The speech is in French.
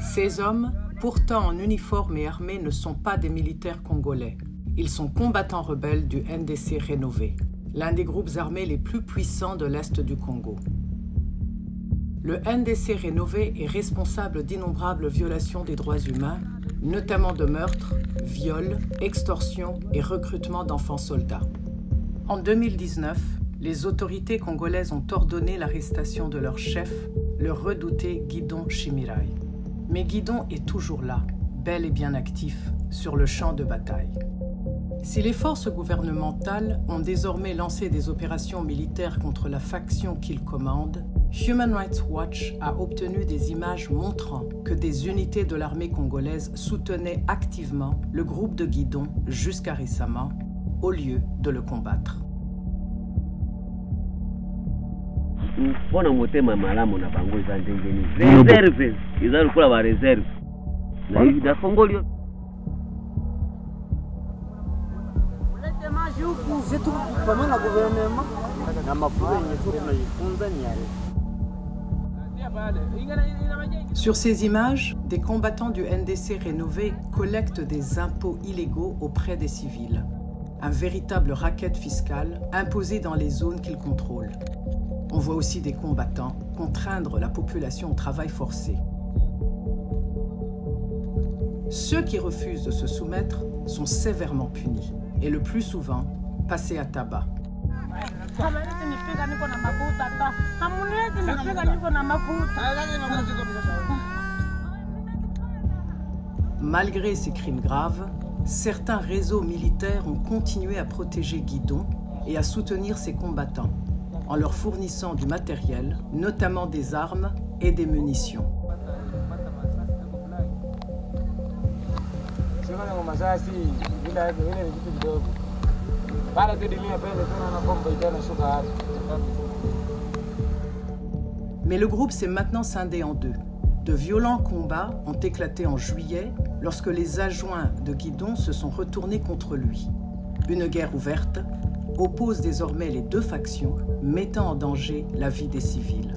Ces hommes, pourtant en uniforme et armés, ne sont pas des militaires congolais. Ils sont combattants rebelles du NDC Rénové, l'un des groupes armés les plus puissants de l'Est du Congo. Le NDC Rénové est responsable d'innombrables violations des droits humains, notamment de meurtres, viols, extorsions et recrutement d'enfants soldats. En 2019, les autorités congolaises ont ordonné l'arrestation de leur chef, le redouté Guidon Chimirai. Mais Guidon est toujours là, bel et bien actif, sur le champ de bataille. Si les forces gouvernementales ont désormais lancé des opérations militaires contre la faction qu'il commande, Human Rights Watch a obtenu des images montrant que des unités de l'armée congolaise soutenaient activement le groupe de Guidon jusqu'à récemment, au lieu de le combattre. Sur ces images, des combattants du NDC Rénové collectent des impôts illégaux auprès des civils. Un véritable racket fiscal imposé dans les zones qu'ils contrôlent. On voit aussi des combattants contraindre la population au travail forcé. Ceux qui refusent de se soumettre sont sévèrement punis et le plus souvent passés à tabac. Malgré ces crimes graves, certains réseaux militaires ont continué à protéger Guidon et à soutenir ses combattants, en leur fournissant du matériel, notamment des armes et des munitions. Mais le groupe s'est maintenant scindé en deux. De violents combats ont éclaté en juillet lorsque les adjoints de Guidon se sont retournés contre lui. Une guerre ouverte oppose désormais les deux factions, mettant en danger la vie des civils.